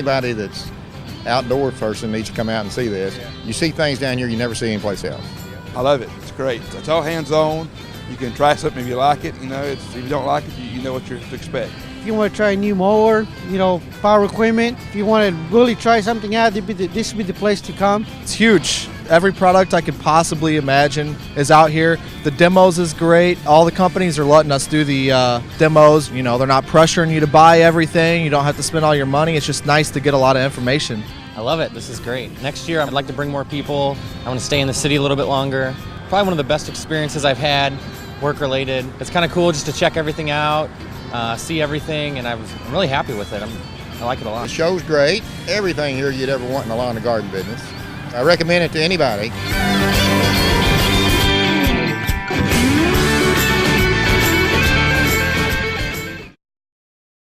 anybody that's outdoor person needs to come out and see this. You see things down here you never see anyplace else. I love it. It's great. It's all hands-on. You can try something if you like it. If you don't like it, you know what you're to expect. If you want to try a new mower, power equipment, if you want to really try something out, this would be the place to come. It's huge. Every product I could possibly imagine is out here. The demos is great. All the companies are letting us do the demos. They're not pressuring you to buy everything. You don't have to spend all your money. It's just nice to get a lot of information. I love it. This is great. Next year, I'd like to bring more people. I want to stay in the city a little bit longer. Probably one of the best experiences I've had, work-related. It's kind of cool just to check everything out, see everything, and I'm really happy with it. I like it a lot. The show's great. Everything here you'd ever want in the lawn and garden business. I recommend it to anybody.